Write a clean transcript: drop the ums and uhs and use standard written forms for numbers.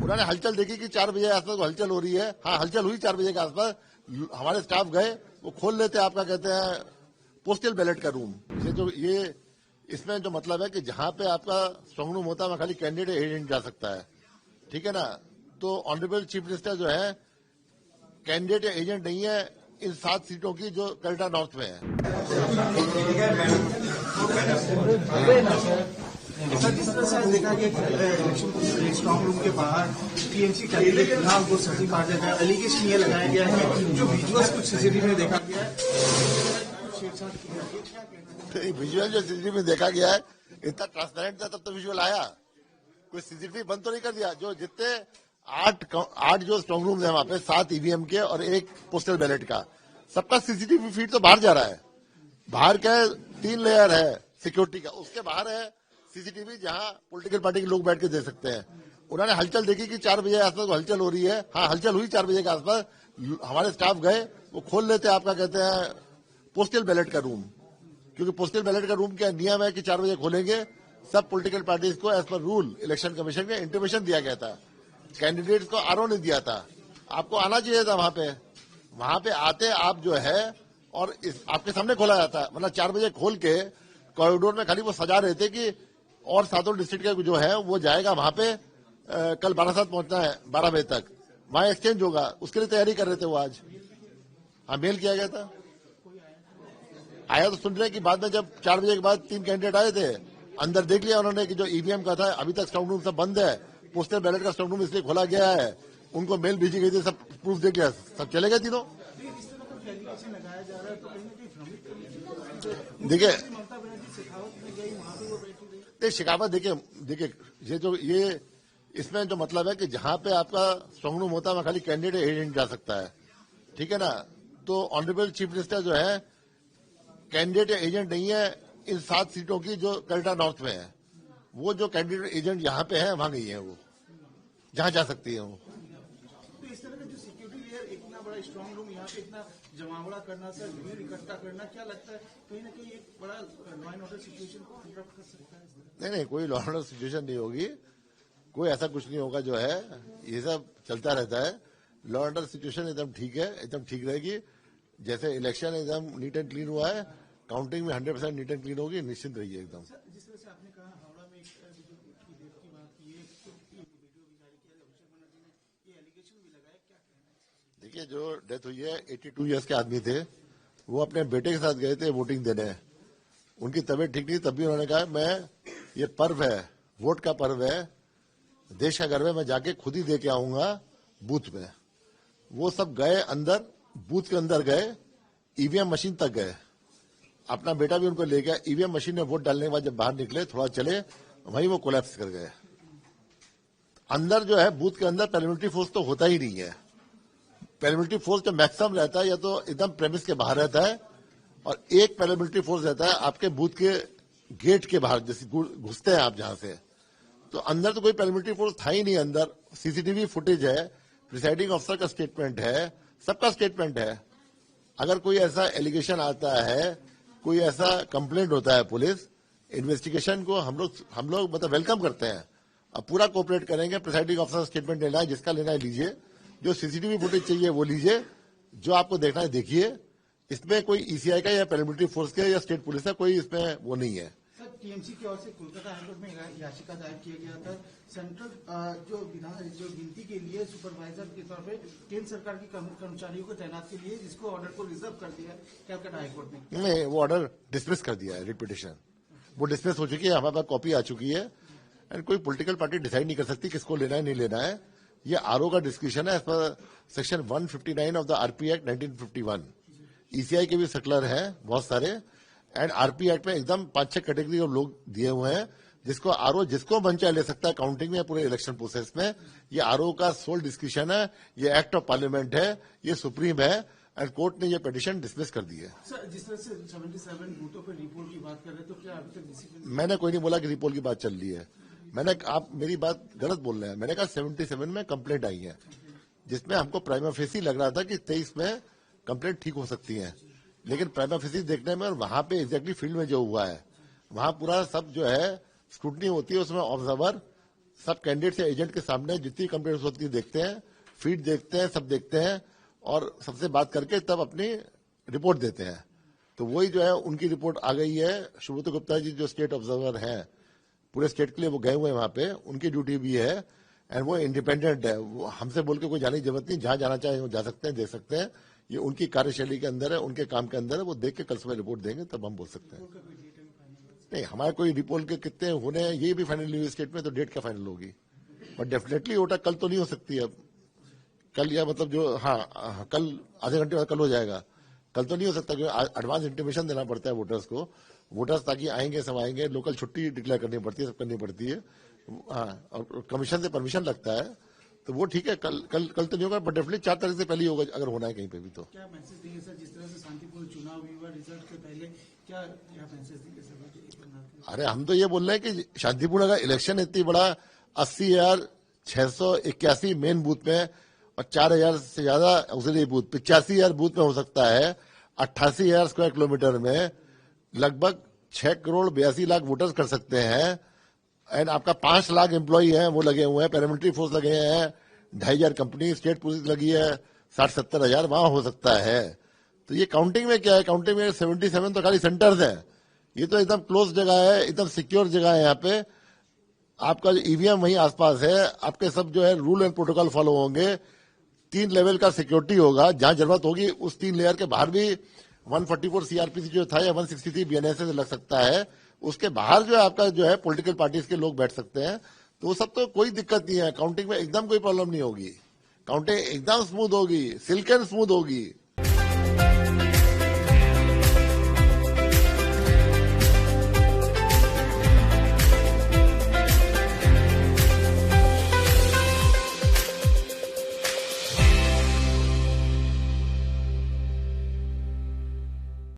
उन्होंने हलचल देखी कि 4 बजे के आसपास हलचल हो रही है। हाँ, हलचल हुई 4 बजे के आसपास। हमारे स्टाफ गए, वो खोल लेते आपका कहते हैं पोस्टल बैलेट का रूम। ये इसमें जो मतलब है कि जहां पे आपका स्ट्रांग रूम होता है वहां खाली कैंडिडेट एजेंट जा सकता है, ठीक है ना। तो ऑनरेबल चीफ मिनिस्टर जो है कैंडिडेट एजेंट नहीं है इन 7 सीटों की जो कलटा नॉर्थ में है। जिस तरह से देखा गया कि स्ट्रांग रूम के बाहर टीएमसी कैंडिडेट के खिलाफ वो सब्जी मार देता है, एलिगेशन ये लगाया गया है कि जो विजुअल्स कुछ सीसीटीवी में देखा गया है विजुअल जो सीसीटीवी में देखा गया है इतना ट्रांसपेरेंट था, तब तो विजुअल आया। कोई सीसीटीवी बंद तो नहीं कर दिया। जो जितने 8 जो स्ट्रांग रूम है वहां पे 7 ईवीएम के और 1 पोस्टल बैलेट का, सबका सीसीटीवी फीड तो बाहर जा रहा है। बाहर क्या 3 लेयर है सिक्योरिटी का, उसके बाहर है सीसीटीवी जहां पॉलिटिकल पार्टी के लोग बैठ के दे सकते हैं। उन्होंने हलचल देखी कि 4 बजे के आसपास हलचल हो रही है। हाँ, हलचल हुई 4 बजे के आसपास। हमारे स्टाफ गए, वो खोल लेते आपका कहते हैं पोस्टल बैलेट का रूम, क्योंकि पोस्टल बैलेट का रूम का नियम है कि 4 बजे खोलेंगे। सब पॉलिटिकल पार्टीज को as per rule election commission का इंटीमेशन दिया गया था, कैंडिडेट्स को आरओ नहीं दिया था। आपको आना चाहिए था वहां पे आते आप जो है और आपके सामने खोला जाता है, वरना 4 बजे खोल के कॉरिडोर में खाली वो सजा रहे थे कि और 7 डिस्ट्रिक्ट का जो है वो जाएगा वहां पे। कल 12 पहुंचना है, 12 बजे तक वहां एक्सचेंज होगा, उसके लिए तैयारी कर रहे थे वो आज। हाँ, मेल किया गया था, आया तो सुन रहे कि बाद में जब 4 बजे के बाद 3 कैंडिडेट आए थे, अंदर देख लिया उन्होंने कि जो ईवीएम का था अभी तक स्ट्रांग रूम सब बंद है, पोस्टल बैलेट का स्ट्रांग रूम इसलिए खोला गया है, उनको मेल भेजी गई थी, सब प्रूफ देख लिया, सब चले गए तीनों। देखिए शिकावत देखिए ये इसमें जो मतलब है कि जहां पे आपका स्ट्रांग रूम होता है वहां खाली कैंडिडेट एजेंट जा सकता है, ठीक है ना। तो ऑनरेबल चीफ मिनिस्टर जो है कैंडिडेट एजेंट नहीं है इन 7 सीटों की जो कलटा नॉर्थ में है। वो जो कैंडिडेट एजेंट यहाँ पे है वहां नहीं है, वो जहां जा सकती है वो। तो इस तरह का जो सिक्योरिटी लेयर इतना बड़ा स्ट्रांग रूम यहाँ पे इतना जमावड़ा करना, सर भीड़ इकट्ठा करना, क्या लगता है कहीं ना कहीं एक बड़ा लॉ एंड ऑर्डर सिचुएशन को इंटरप्ट कर सकता है? नहीं, कोई लॉ एंड ऑर्डर सिचुएशन नहीं होगी, कोई ऐसा कुछ नहीं होगा। जो है ये सब चलता रहता है। लॉ एंड ऑर्डर सिचुएशन एकदम ठीक है, एकदम ठीक रहेगी। जैसे इलेक्शन एकदम नीट एंड क्लीन हुआ है, काउंटिंग में 100% नीट एंड क्लीन होगी, निश्चिंत रहिए एकदम। जिस तरह से आपने कहा हावड़ा में एक डेथ की बात की है, वीडियो भी जारी किया, अभिषेक बनर्जी ने ये एलिगेशन भी लगाया, क्या कहना है? देखिए, जो डेथ हुई है 82 ईयर्स के आदमी थे, वो अपने बेटे के साथ गए थे वोटिंग देने। उनकी तबीयत ठीक नहीं, तब भी उन्होंने कहा मैं ये पर्व है, वोट का पर्व है, देश का गर्व है, मैं जाके खुद ही दे के आऊंगा बूथ में। वो सब गए अंदर, बूथ के अंदर गए, ईवीएम मशीन तक गए, अपना बेटा भी उनको ले गया। ईवीएम मशीन में वोट डालने के बाद जब बाहर निकले, थोड़ा चले, वहीं वो कोलैप्स कर गए। अंदर जो है बूथ के अंदर पैरामिलिट्री फोर्स तो होता ही नहीं है। पैरामिलिट्री फोर्स जो मैक्सिमम रहता है या तो एकदम प्रेमिस के बाहर रहता है, और एक पैरामिलिट्री फोर्स रहता है आपके बूथ के गेट के बाहर, जैसे घुसते हैं आप जहां से। तो अंदर तो कोई पैरामिलिट्री फोर्स था ही नहीं। अंदर सीसीटीवी फुटेज है, प्रिसाइडिंग ऑफिसर का स्टेटमेंट है, सबका स्टेटमेंट है। अगर कोई ऐसा एलिगेशन आता है, कोई ऐसा कंप्लेंट होता है, पुलिस इन्वेस्टिगेशन को हम लोग मतलब वेलकम करते हैं। अब पूरा कोऑपरेट करेंगे। प्रिसाइडिंग ऑफिसर स्टेटमेंट लेना है, जिसका लेना है लीजिए, जो सीसीटीवी फुटेज चाहिए वो लीजिए, जो आपको देखना है देखिए। इसमें कोई ईसीआई का या पैरामिलिट्री फोर्स का या स्टेट पुलिस का कोई इसमें वो नहीं है। सर, टीएमसी की ओर से कोलकाता हाईकोर्ट में याचिका दायर किया गया था, सेंट्रल जो गिनती के लिए सुपरवाइजर के तौर पे केंद्र सरकार की कर्मचारियों को तैनात के लिए, जिसको ऑर्डर को रिजर्व कर दिया कलकत्ता हाईकोर्ट ने। नहीं, वो ऑर्डर डिसमिस कर दिया है, रिट पिटीशन वो डिसमिस हो चुकी है, हमारे पास कॉपी आ चुकी है। एंड कोई पॉलिटिकल पार्टी डिसाइड नहीं कर सकती किसको लेना है नहीं लेना है। ये आरओ का डिस्कशन है as per section 159 of the RP act 1951। ECI के भी सर्कुलर है बहुत सारे, एंड आरपी एक्ट में एकदम 5-6 कैटेगरी ऑफ लोग दिए हुए हैं, जिसको आरओ जिसको मन चाहे ले सकता है काउंटिंग में, पूरे इलेक्शन प्रोसेस में। ये आरओ का सोल डिस्कशन है, ये एक्ट ऑफ पार्लियामेंट है, ये सुप्रीम है, एंड कोर्ट ने ये पिटीशन डिसमिस कर दी है। सर, जिस तरह से 77 बूथों पर रिपोर्ट की बात कर रहे हैं, तो क्या अभी तक डिसिप्लिन? मैंने कोई नहीं बोला कि रिपोर्ट की बात चल रही है। आप मेरी बात गलत बोल रहे हैं। मैंने कहा 77 में कंप्लेंट आई है, जिसमें हमको प्राइमा फेसी लग रहा था कि 23 में कंप्लेंट ठीक हो सकती है, लेकिन प्राइमा फेसी देखने में और वहां पे एग्जैक्टली फील्ड में जो हुआ है, वहां पूरा सब जो है स्क्रूटनी होती है, उसमें ऑब्जर्वर सब कैंडिडेट या एजेंट के सामने जितनी कंप्लेंट्स होती है देखते हैं, फीड देखते हैं, सब देखते हैं और सबसे बात करके तब अपनी रिपोर्ट देते हैं। तो वही जो है उनकी रिपोर्ट आ गई है। सुब्रत गुप्ता जी जो स्टेट ऑब्जर्वर हैं पूरे स्टेट के लिए, वो गए हुए हैं वहां पे, उनकी ड्यूटी भी है एंड वो इंडिपेंडेंट है। वो हमसे बोल के कोई जाने की जरूरत नहीं, जहां जाना चाहे वो जा सकते हैं, देख सकते हैं। ये उनकी कार्यशैली के अंदर है, उनके काम के अंदर है। वो देख के कल सुबह रिपोर्ट देंगे तब हम बोल सकते हैं। नहीं, हमारे कोई रिपोर्ट के कितने होने हैं ये भी फाइनल न्यूज स्टेट में, तो डेट क्या फाइनल होगी, बट डेफिनेटली वोटा कल तो नहीं हो सकती है। कल या मतलब जो हाँ कल आधे घंटे बाद कल हो जाएगा, कल तो नहीं हो सकता क्योंकि एडवांस इंटीमेशन देना पड़ता है वोटर्स को। वोटर्स ताकि आएंगे, सब आएंगे, लोकल छुट्टी डिक्लेयर करनी पड़ती है, सब करनी पड़ती है। हाँ, और कमीशन से परमिशन लगता है, तो वो ठीक है। कल कल कल तो नहीं होगा, बट डेफिनेटली 4 तारीख से पहले ही होगा अगर होना है कहीं पे भी। तो क्या मैसेज देंगे सर, जिस तरह से शांतिपूर्ण चुनाव हुआ रिजल्ट के पहले, क्या मैसेज देंगे सर? अरे हम तो ये बोल रहे हैं कि शांतिपूर्ण का इलेक्शन इतनी बड़ा 80,681 मेन बूथ में और 4,000 से ज्यादा ऑक्सिलरी बूथ, 85,000 बूथ में हो सकता है। 88,000 स्क्वायर किलोमीटर में लगभग 6 करोड़ 82 लाख वोटर्स कर सकते हैं। एंड आपका 5 लाख एम्प्लॉई हैं, वो लगे हुए हैं, पैरामिलिट्री फोर्स लगे हैं, 2,500 कंपनी, स्टेट पुलिस लगी है, 60-70 हजार वहां हो सकता है। तो ये काउंटिंग में क्या है, काउंटिंग में 77 तो खाली सेंटर्स हैं। ये तो एकदम क्लोज जगह है, एकदम सिक्योर जगह है। यहाँ पे आपका जो ईवीएम वहीं आसपास है, आपके सब जो है रूल एंड प्रोटोकॉल फॉलो होंगे। 3 लेवल का सिक्योरिटी होगा, जहां जरूरत होगी उस 3 लेयर के बाहर भी 144 सीआरपीसी जो था या 163 बीएनएसए से लग सकता है। उसके बाहर जो है आपका जो है पॉलिटिकल पार्टीज के लोग बैठ सकते हैं। तो वो सब तो कोई दिक्कत नहीं है, काउंटिंग में एकदम कोई प्रॉब्लम नहीं होगी। काउंटिंग एकदम स्मूथ होगी, सिल्क एंड स्मूथ होगी।